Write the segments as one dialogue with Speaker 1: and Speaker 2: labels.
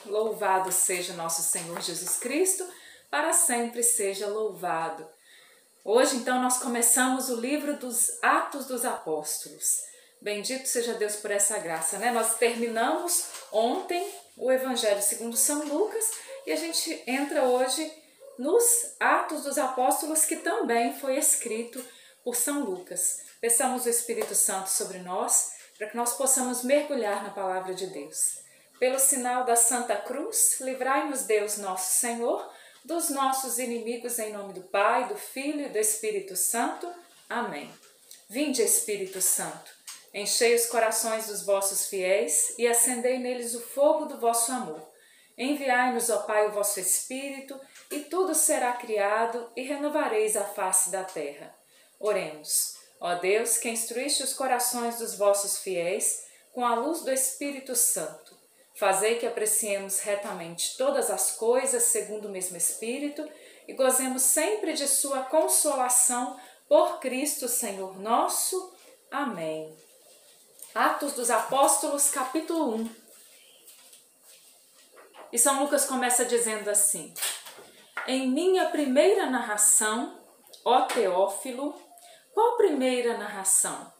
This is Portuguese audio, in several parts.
Speaker 1: Louvado seja nosso Senhor Jesus Cristo, para sempre seja louvado. Hoje, então, nós começamos o livro dos Atos dos Apóstolos. Bendito seja Deus por essa graça, né? Nós terminamos ontem o Evangelho segundo São Lucas e a gente entra hoje nos Atos dos Apóstolos, que também foi escrito por São Lucas. Peçamos o Espírito Santo sobre nós, para que nós possamos mergulhar na Palavra de Deus. Pelo sinal da Santa Cruz, livrai-nos Deus nosso Senhor, dos nossos inimigos, em nome do Pai, do Filho e do Espírito Santo. Amém. Vinde, Espírito Santo, enchei os corações dos vossos fiéis e acendei neles o fogo do vosso amor. Enviai-nos, ó Pai, o vosso Espírito, e tudo será criado, e renovareis a face da terra. Oremos. Ó Deus, que instruíste os corações dos vossos fiéis com a luz do Espírito Santo, fazei que apreciemos retamente todas as coisas segundo o mesmo Espírito e gozemos sempre de sua consolação por Cristo Senhor nosso. Amém. Atos dos Apóstolos, capítulo 1. E São Lucas começa dizendo assim: em minha primeira narração, ó Teófilo. Qual primeira narração?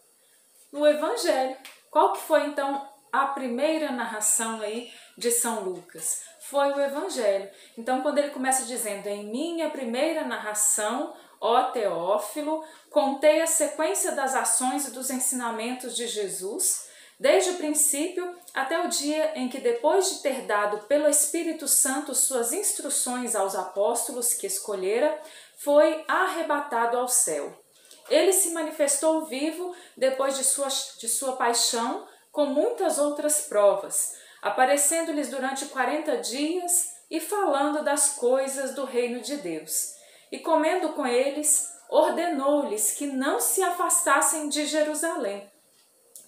Speaker 1: No Evangelho. Qual que foi então a primeira narração aí de São Lucas? Foi o Evangelho. Então, quando ele começa dizendo, em minha primeira narração, ó Teófilo, contei a sequência das ações e dos ensinamentos de Jesus, desde o princípio até o dia em que, depois de ter dado pelo Espírito Santo suas instruções aos apóstolos que escolhera, foi arrebatado ao céu. Ele se manifestou vivo depois de sua paixão, com muitas outras provas, aparecendo-lhes durante 40 dias e falando das coisas do reino de Deus. E comendo com eles, ordenou-lhes que não se afastassem de Jerusalém,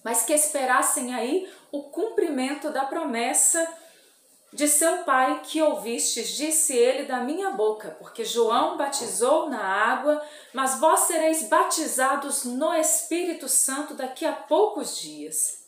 Speaker 1: mas que esperassem aí o cumprimento da promessa de seu Pai, que ouvistes, disse ele, da minha boca, porque João batizou na água, mas vós sereis batizados no Espírito Santo daqui a poucos dias.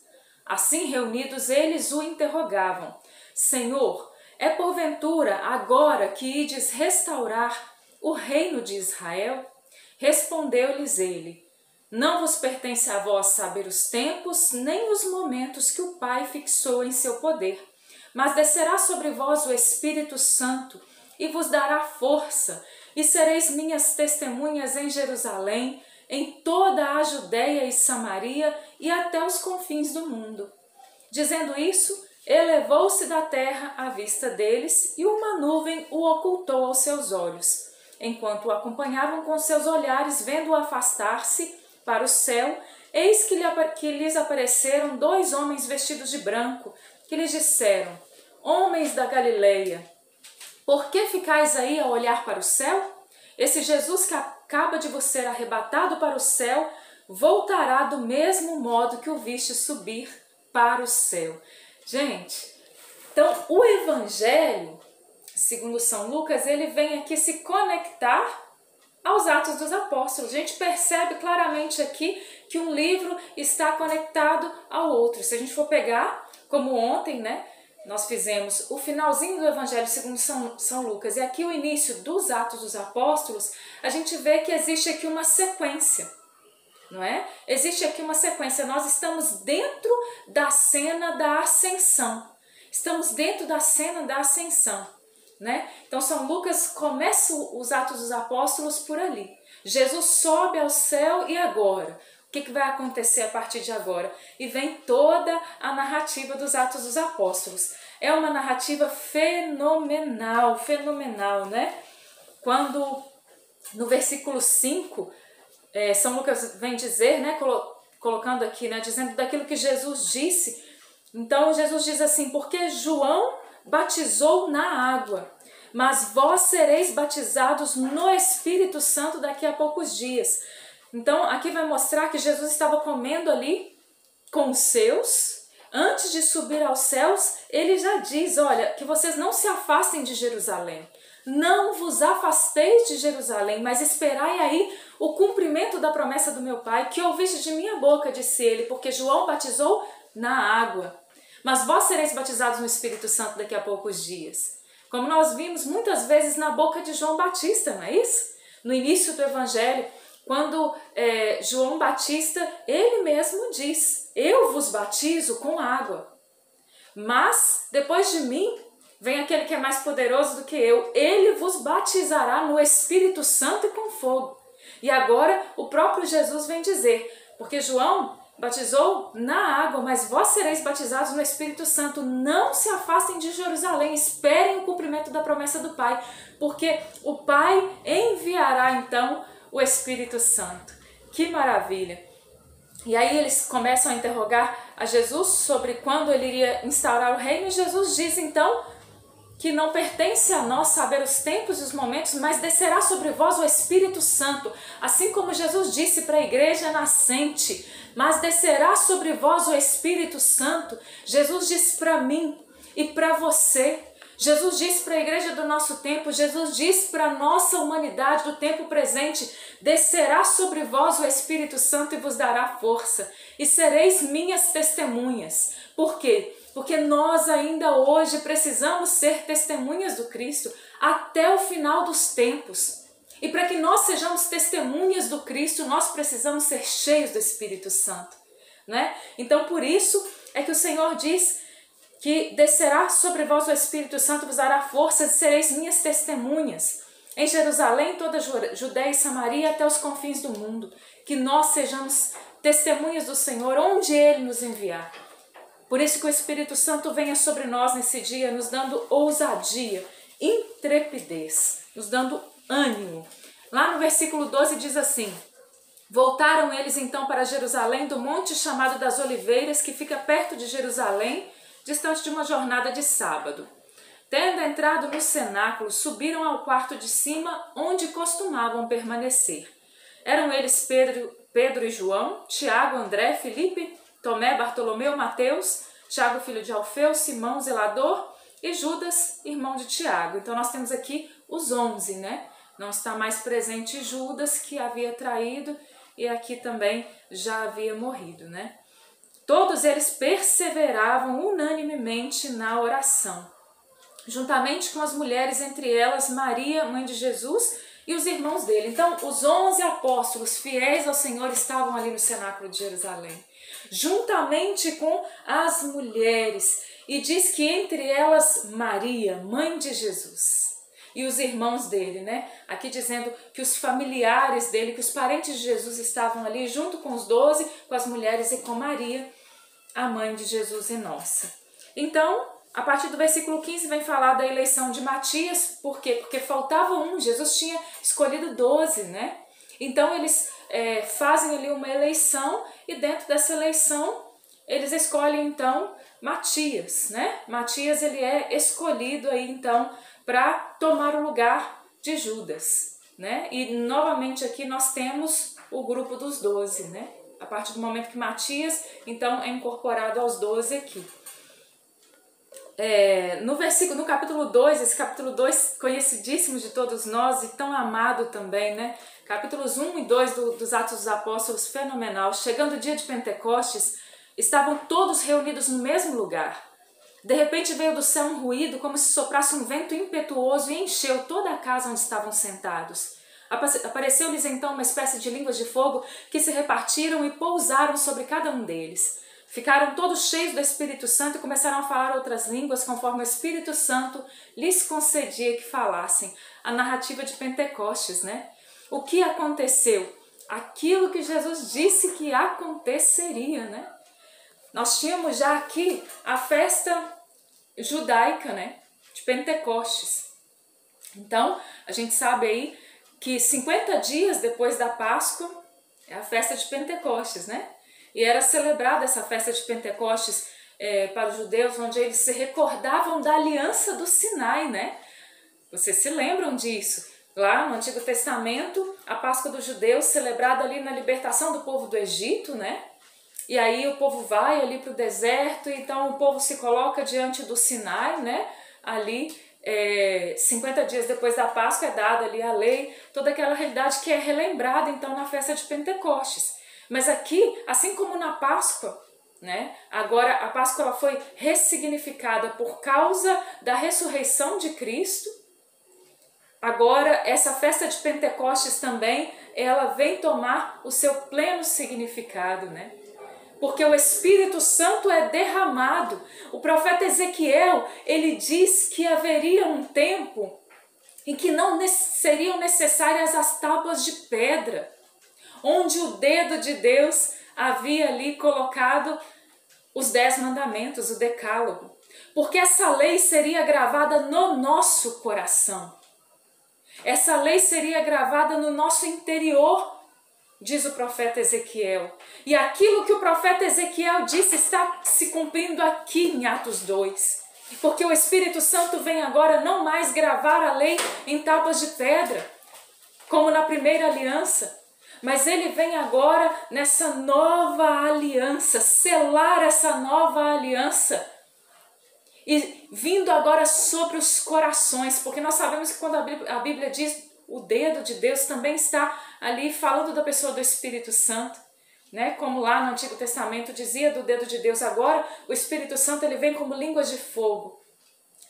Speaker 1: Assim reunidos, eles o interrogavam: Senhor, é porventura agora que ides restaurar o reino de Israel? Respondeu-lhes ele: não vos pertence a vós saber os tempos, nem os momentos que o Pai fixou em seu poder. Mas descerá sobre vós o Espírito Santo e vos dará força, e sereis minhas testemunhas em Jerusalém, em toda a Judéia e Samaria e até os confins do mundo. Dizendo isso, elevou-se da terra à vista deles, e uma nuvem o ocultou aos seus olhos. Enquanto o acompanhavam com seus olhares, vendo-o afastar-se para o céu, eis que lhes apareceram 2 homens vestidos de branco, que lhes disseram: homens da Galileia, por que ficais aí a olhar para o céu? Esse Jesus que acaba de vos ser arrebatado para o céu, voltará do mesmo modo que o viste subir para o céu. Gente, então o Evangelho, segundo São Lucas, ele vem aqui se conectar aos Atos dos Apóstolos. A gente percebe claramente aqui que um livro está conectado ao outro. Se a gente for pegar, como ontem, né, nós fizemos o finalzinho do Evangelho segundo São Lucas e aqui o início dos Atos dos Apóstolos, a gente vê que existe aqui uma sequência, não é? Existe aqui uma sequência. Nós estamos dentro da cena da ascensão. Estamos dentro da cena da ascensão, né? Então São Lucas começa os Atos dos Apóstolos por ali. Jesus sobe ao céu e agora? O que vai acontecer a partir de agora? E vem toda a narrativa dos Atos dos Apóstolos. É uma narrativa fenomenal, fenomenal, né? Quando no versículo 5, São Lucas vem dizer, né, colocando aqui, né, dizendo daquilo que Jesus disse. Então Jesus diz assim: porque João batizou na água, mas vós sereis batizados no Espírito Santo daqui a poucos dias. Então, aqui vai mostrar que Jesus estava comendo ali com os seus. Antes de subir aos céus, ele já diz: olha, que vocês não se afastem de Jerusalém. Não vos afasteis de Jerusalém, mas esperai aí o cumprimento da promessa do meu Pai, que ouviste de minha boca, disse ele, porque João batizou na água. mas vós sereis batizados no Espírito Santo daqui a poucos dias. Como nós vimos muitas vezes na boca de João Batista, não é isso? No início do Evangelho, quando João Batista, ele mesmo diz, eu vos batizo com água, mas depois de mim vem aquele que é mais poderoso do que eu, ele vos batizará no Espírito Santo e com fogo. E agora o próprio Jesus vem dizer, porque João batizou na água, mas vós sereis batizados no Espírito Santo. Não se afastem de Jerusalém, esperem o cumprimento da promessa do Pai, porque o Pai enviará então o Espírito Santo. Que maravilha! E aí eles começam a interrogar a Jesus sobre quando ele iria instaurar o reino, e Jesus diz então que não pertence a nós saber os tempos e os momentos, mas descerá sobre vós o Espírito Santo, assim como Jesus disse para a igreja nascente, mas descerá sobre vós o Espírito Santo. Jesus disse para mim e para você, Jesus disse para a igreja do nosso tempo, Jesus disse para a nossa humanidade do tempo presente, descerá sobre vós o Espírito Santo e vos dará força, e sereis minhas testemunhas. Por quê? Porque nós ainda hoje precisamos ser testemunhas do Cristo até o final dos tempos. E para que nós sejamos testemunhas do Cristo, nós precisamos ser cheios do Espírito Santo, né? Então por isso é que o Senhor diz que descerá sobre vós o Espírito Santo, vos dará força, e sereis minhas testemunhas em Jerusalém, toda a Judéia e Samaria, até os confins do mundo. Que nós sejamos testemunhas do Senhor onde Ele nos enviar. Por isso que o Espírito Santo venha sobre nós nesse dia, nos dando ousadia, intrepidez, nos dando ânimo. Lá no versículo 12 diz assim: voltaram eles então para Jerusalém, do monte chamado das Oliveiras, que fica perto de Jerusalém, distante de uma jornada de sábado. Tendo entrado no cenáculo, subiram ao quarto de cima, onde costumavam permanecer. Eram eles Pedro e João, Tiago, André, Filipe, Tomé, Bartolomeu, Mateus, Tiago, filho de Alfeu, Simão, zelador, e Judas, irmão de Tiago. Então nós temos aqui os 11, né? Não está mais presente Judas, que havia traído, e aqui também já havia morrido, né? Todos eles perseveravam unanimemente na oração, juntamente com as mulheres, entre elas Maria, mãe de Jesus, e os irmãos dele. Então, os 11 apóstolos fiéis ao Senhor estavam ali no cenáculo de Jerusalém, juntamente com as mulheres, e diz que entre elas Maria, mãe de Jesus, e os irmãos dele, né? Aqui dizendo que os familiares dele, que os parentes de Jesus estavam ali junto com os 12, com as mulheres e com Maria, a mãe de Jesus e nossa. Então, a partir do versículo 15 vem falar da eleição de Matias. Por quê? Porque faltava um, Jesus tinha escolhido 12, né? Então eles fazem ali uma eleição, e dentro dessa eleição eles escolhem então Matias, né? Matias, ele é escolhido aí então para tomar o lugar de Judas, né? E novamente aqui nós temos o grupo dos 12, né? A partir do momento que Matias então é incorporado aos 12 aqui. No capítulo 2, esse capítulo 2 conhecidíssimo de todos nós e tão amado também, né? Capítulos 1 e 2 dos Atos dos Apóstolos, fenomenal. Chegando o dia de Pentecostes, estavam todos reunidos no mesmo lugar. De repente veio do céu um ruído, como se soprasse um vento impetuoso, e encheu toda a casa onde estavam sentados. Apareceu-lhes então uma espécie de línguas de fogo que se repartiram e pousaram sobre cada um deles. Ficaram todos cheios do Espírito Santo e começaram a falar outras línguas, conforme o Espírito Santo lhes concedia que falassem. A narrativa de Pentecostes, né? O que aconteceu? Aquilo que Jesus disse que aconteceria, né? Nós tínhamos já aqui a festa judaica, né? De Pentecostes. Então, a gente sabe aí que 50 dias depois da Páscoa é a festa de Pentecostes, né? E era celebrada essa festa de Pentecostes para os judeus, onde eles se recordavam da aliança do Sinai, né? Vocês se lembram disso? Lá no Antigo Testamento, a Páscoa dos judeus, celebrada ali na libertação do povo do Egito, né? E aí o povo vai ali para o deserto, então o povo se coloca diante do Sinai, né? Ali, 50 dias depois da Páscoa é dada ali a lei, toda aquela realidade que é relembrada então na festa de Pentecostes. Mas aqui, assim como na Páscoa, né? Agora a Páscoa ela foi ressignificada por causa da ressurreição de Cristo. Agora essa festa de Pentecostes também, ela vem tomar o seu pleno significado, né? Porque o Espírito Santo é derramado. O profeta Ezequiel, ele diz que haveria um tempo em que não seriam necessárias as tábuas de pedra, onde o dedo de Deus havia ali colocado os 10 mandamentos, o decálogo. Porque essa lei seria gravada no nosso coração. Essa lei seria gravada no nosso interior, diz o profeta Ezequiel. E aquilo que o profeta Ezequiel disse está se cumprindo aqui em Atos 2. Porque o Espírito Santo vem agora não mais gravar a lei em tábuas de pedra, como na primeira aliança, mas ele vem agora nessa nova aliança, selar essa nova aliança, e vindo agora sobre os corações, porque nós sabemos que quando a Bíblia diz o dedo de Deus, também está ali falando da pessoa do Espírito Santo, né? Como lá no Antigo Testamento dizia do dedo de Deus. Agora o Espírito Santo ele vem como línguas de fogo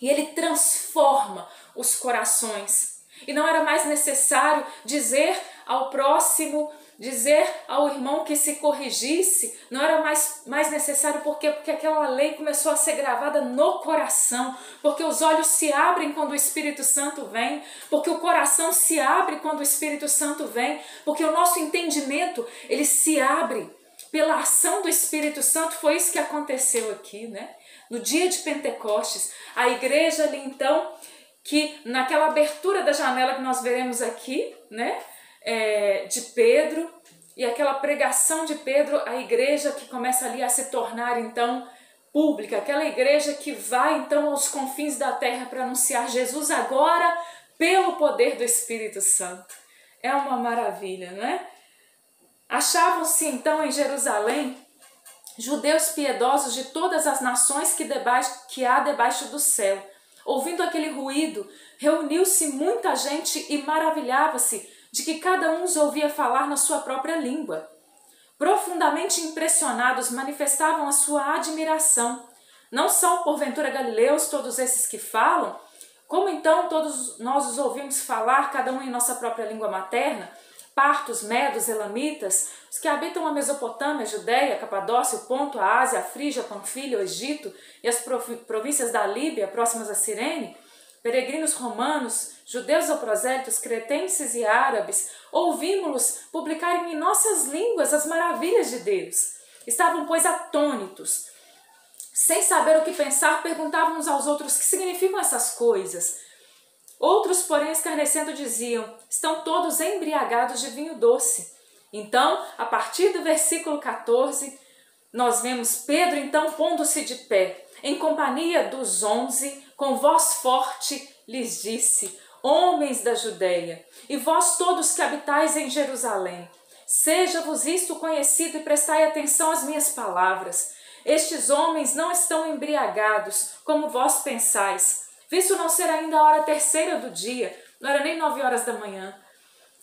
Speaker 1: e ele transforma os corações. E não era mais necessário dizer ao próximo, dizer ao irmão que se corrigisse, não era mais necessário. Por quê? Porque aquela lei começou a ser gravada no coração, porque os olhos se abrem quando o Espírito Santo vem, porque o coração se abre quando o Espírito Santo vem, porque o nosso entendimento, ele se abre pela ação do Espírito Santo. Foi isso que aconteceu aqui, né? No dia de Pentecostes, a igreja ali então, que naquela abertura da janela que nós veremos aqui, né? De Pedro, e aquela pregação de Pedro, a igreja que começa ali a se tornar então pública, aquela igreja que vai então aos confins da terra para anunciar Jesus agora pelo poder do Espírito Santo. É uma maravilha, não é? Achavam-se então em Jerusalém judeus piedosos de todas as nações que há debaixo do céu. Ouvindo aquele ruído, reuniu-se muita gente e maravilhava-se de que cada um os ouvia falar na sua própria língua. Profundamente impressionados, manifestavam a sua admiração. Não são, porventura, galileus todos esses que falam? Como então todos nós os ouvimos falar, cada um em nossa própria língua materna? Partos, medos, elamitas, os que habitam a Mesopotâmia, a Judéia, a Capadócia, o Ponto, a Ásia, a Frígia, a Panfilha, o Egito e as províncias da Líbia, próximas a Cirene, peregrinos romanos, judeus ou prosélitos, cretenses e árabes, ouvimos-los publicarem em nossas línguas as maravilhas de Deus. Estavam, pois, atônitos. Sem saber o que pensar, perguntavam uns aos outros: que significam essas coisas? Outros, porém, escarnecendo, diziam: estão todos embriagados de vinho doce. Então, a partir do versículo 14, nós vemos Pedro, então, pondo-se de pé, em companhia dos 11, com voz forte, lhes disse: homens da Judéia, e vós todos que habitais em Jerusalém, seja-vos isto conhecido e prestai atenção às minhas palavras. Estes homens não estão embriagados, como vós pensais, visto não ser ainda a hora terceira do dia, não era nem 9 horas da manhã,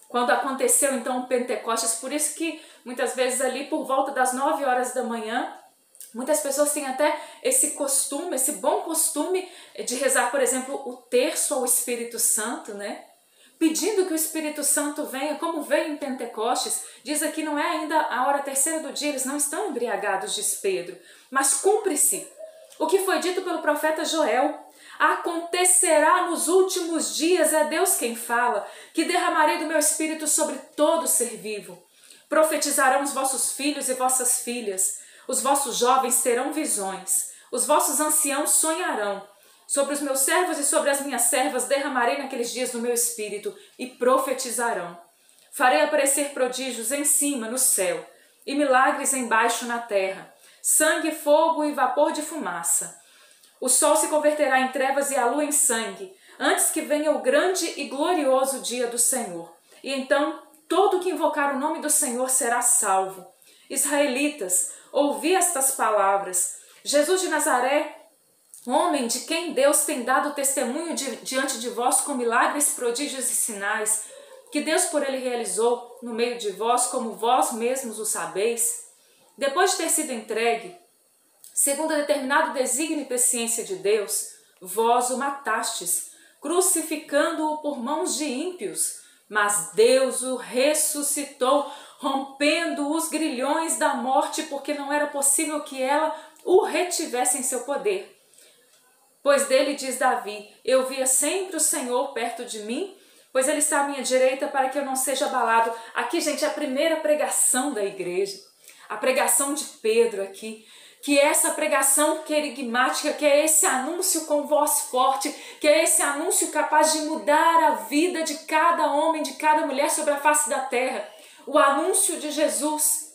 Speaker 1: quando aconteceu então o Pentecostes. Por isso que muitas vezes ali por volta das 9 horas da manhã, muitas pessoas têm até esse costume, esse bom costume de rezar, por exemplo, o terço ao Espírito Santo, né? Pedindo que o Espírito Santo venha, como veio em Pentecostes. Diz aqui, não é ainda a hora terceira do dia, eles não estão embriagados, diz Pedro, mas cumpre-se o que foi dito pelo profeta Joel. Acontecerá nos últimos dias, é Deus quem fala, que derramarei do meu Espírito sobre todo ser vivo. Profetizarão os vossos filhos e vossas filhas, os vossos jovens terão visões, os vossos anciãos sonharão. Sobre os meus servos e sobre as minhas servas derramarei naqueles dias do meu Espírito e profetizarão. Farei aparecer prodígios em cima, no céu, e milagres embaixo na terra, sangue, fogo e vapor de fumaça. O sol se converterá em trevas e a lua em sangue, antes que venha o grande e glorioso dia do Senhor. E então todo que invocar o nome do Senhor será salvo. Israelitas, ouvi estas palavras. Jesus de Nazaré, homem de quem Deus tem dado testemunho diante de vós com milagres, prodígios e sinais, que Deus por ele realizou no meio de vós, como vós mesmos o sabeis. Depois de ter sido entregue, segundo o determinado desígnio e presciência de Deus, vós o matastes, crucificando-o por mãos de ímpios, mas Deus o ressuscitou, rompendo os grilhões da morte, porque não era possível que ela o retivesse em seu poder. Pois dele diz Davi, eu via sempre o Senhor perto de mim, pois ele está à minha direita para que eu não seja abalado. Aqui, gente, é a primeira pregação da igreja, a pregação de Pedro aqui, que é essa pregação querigmática, que é esse anúncio com voz forte, que é esse anúncio capaz de mudar a vida de cada homem, de cada mulher sobre a face da terra. O anúncio de Jesus,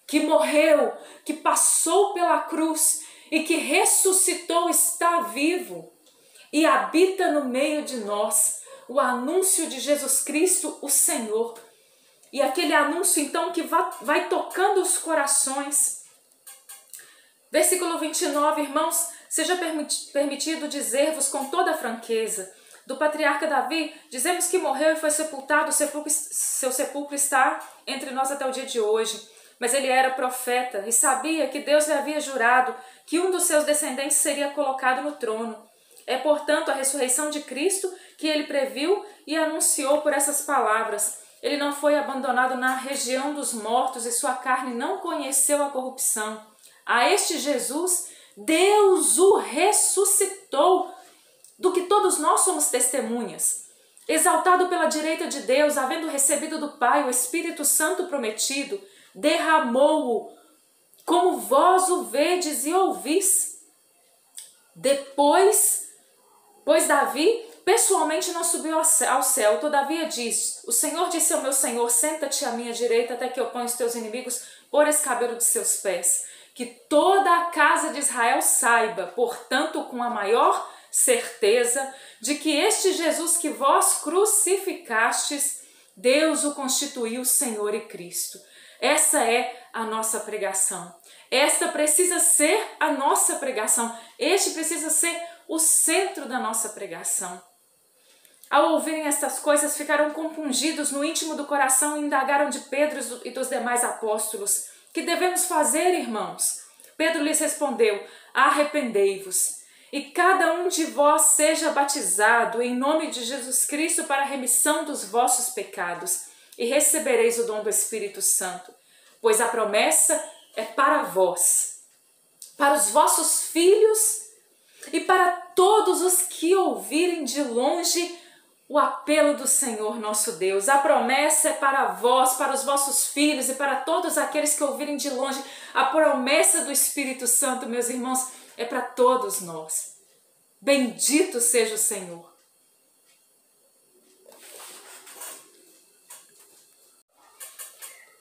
Speaker 1: que morreu, que passou pela cruz e que ressuscitou, está vivo e habita no meio de nós. O anúncio de Jesus Cristo, o Senhor. E aquele anúncio, então, que vai tocando os corações. Versículo 29, irmãos, seja permitido dizer-vos com toda a franqueza, do patriarca Davi, dizemos que morreu e foi sepultado, seu sepulcro está entre nós até o dia de hoje. Mas ele era profeta e sabia que Deus lhe havia jurado que um dos seus descendentes seria colocado no trono. É, portanto, a ressurreição de Cristo que ele previu e anunciou por essas palavras. Ele não foi abandonado na região dos mortos e sua carne não conheceu a corrupção. A este Jesus, Deus o ressuscitou, do que todos nós somos testemunhas. Exaltado pela direita de Deus, havendo recebido do Pai o Espírito Santo prometido, derramou-o, como vós o vedes e ouvis. Depois, pois Davi pessoalmente não subiu ao céu, todavia diz, o Senhor disse ao meu Senhor, senta-te à minha direita até que eu ponha os teus inimigos por escabelo de seus pés. Que toda a casa de Israel saiba, portanto, com a maior certeza, de que este Jesus que vós crucificastes, Deus o constituiu Senhor e Cristo. Essa é a nossa pregação. Esta precisa ser a nossa pregação. Este precisa ser o centro da nossa pregação. Ao ouvirem estas coisas, ficaram compungidos no íntimo do coração e indagaram de Pedro e dos demais apóstolos. Que devemos fazer, irmãos? Pedro lhes respondeu, arrependei-vos, e cada um de vós seja batizado em nome de Jesus Cristo para a remissão dos vossos pecados, e recebereis o dom do Espírito Santo, pois a promessa é para vós, para os vossos filhos e para todos os que ouvirem de longe o apelo do Senhor nosso Deus. A promessa é para vós, para os vossos filhos e para todos aqueles que ouvirem de longe. A promessa do Espírito Santo, meus irmãos, é para todos nós. Bendito seja o Senhor.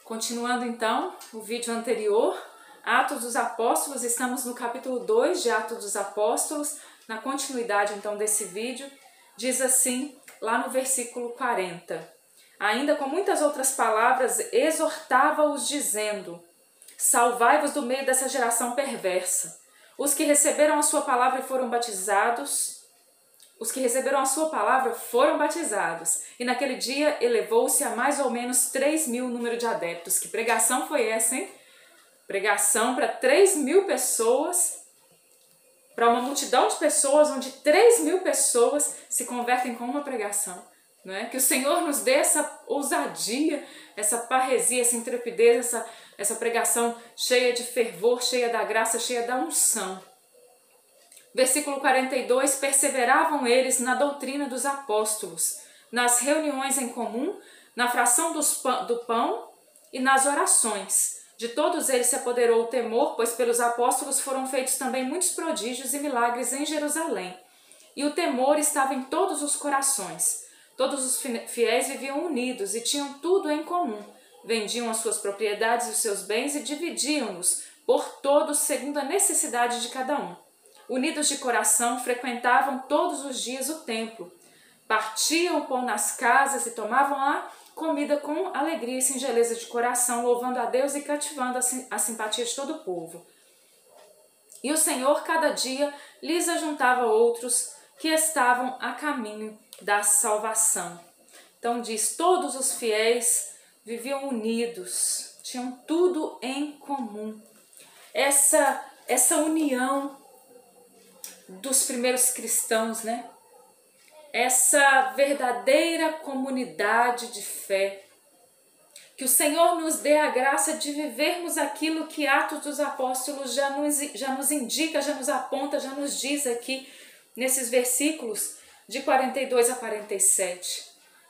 Speaker 1: Continuando então o vídeo anterior, Atos dos Apóstolos, estamos no capítulo 2 de Atos dos Apóstolos, na continuidade então desse vídeo, diz assim, lá no versículo 40, ainda com muitas outras palavras, exortava-os dizendo, salvai-vos do meio dessa geração perversa. Os que receberam a sua palavra foram batizados, e naquele dia elevou-se a mais ou menos 3.000 o número de adeptos. Que pregação foi essa, hein? Pregação para 3.000 pessoas, para uma multidão de pessoas, onde 3.000 pessoas se convertem com uma pregação. Não é? Que o Senhor nos dê essa ousadia, essa parresia, essa intrepidez, essa pregação cheia de fervor, cheia da graça, cheia da unção. Versículo 42, perseveravam eles na doutrina dos apóstolos, nas reuniões em comum, na fração do pão e nas orações. De todos eles se apoderou o temor, pois pelos apóstolos foram feitos também muitos prodígios e milagres em Jerusalém. E o temor estava em todos os corações. Todos os fiéis viviam unidos e tinham tudo em comum. Vendiam as suas propriedades e os seus bens e dividiam-nos por todos segundo a necessidade de cada um. Unidos de coração, frequentavam todos os dias o templo. Partiam o pão nas casas e tomavam a comida com alegria e singeleza de coração, louvando a Deus e cativando a simpatia de todo o povo. E o Senhor, cada dia, lhes ajuntava outros que estavam a caminho da salvação. Então diz, todos os fiéis viviam unidos, tinham tudo em comum. Essa essa união dos primeiros cristãos, né? Essa verdadeira comunidade de fé. Que o Senhor nos dê a graça de vivermos aquilo que Atos dos Apóstolos já nos indica, já nos aponta, já nos diz aqui nesses versículos de 42 a 47.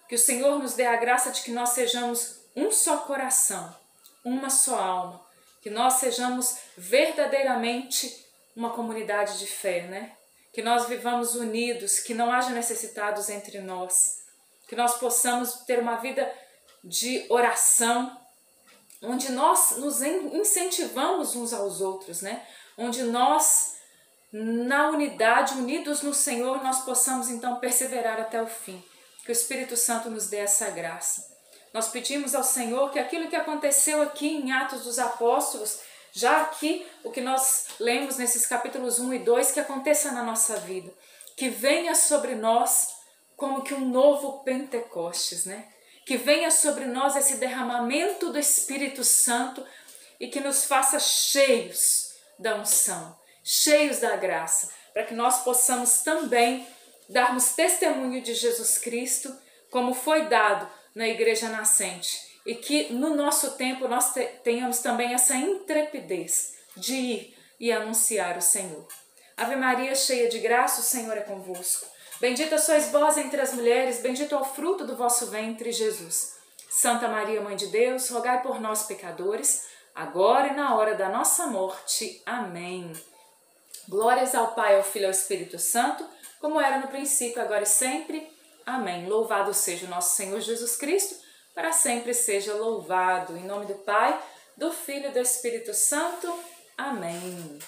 Speaker 1: Que o Senhor nos dê a graça de que nós sejamos um só coração, uma só alma. Que nós sejamos verdadeiramente uma comunidade de fé, né? Que nós vivamos unidos, que não haja necessitados entre nós. Que nós possamos ter uma vida de oração, onde nós nos incentivamos uns aos outros, né? Onde nós, na unidade, unidos no Senhor, nós possamos então perseverar até o fim. Que o Espírito Santo nos dê essa graça. Nós pedimos ao Senhor que aquilo que aconteceu aqui em Atos dos Apóstolos, já aqui o que nós lemos nesses capítulos 1 e 2, que aconteça na nossa vida. Que venha sobre nós como que um novo Pentecostes, né? Que venha sobre nós esse derramamento do Espírito Santo e que nos faça cheios da unção, cheios da graça, para que nós possamos também darmos testemunho de Jesus Cristo, como foi dado na Igreja Nascente, e que no nosso tempo nós tenhamos também essa intrepidez de ir e anunciar o Senhor. Ave Maria, cheia de graça, o Senhor é convosco. Bendita sois vós entre as mulheres, bendito é o fruto do vosso ventre, Jesus. Santa Maria, Mãe de Deus, rogai por nós, pecadores, agora e na hora da nossa morte. Amém. Glórias ao Pai, ao Filho e ao Espírito Santo, como era no princípio, agora e sempre. Amém. Louvado seja o nosso Senhor Jesus Cristo, para sempre seja louvado. Em nome do Pai, do Filho e do Espírito Santo. Amém.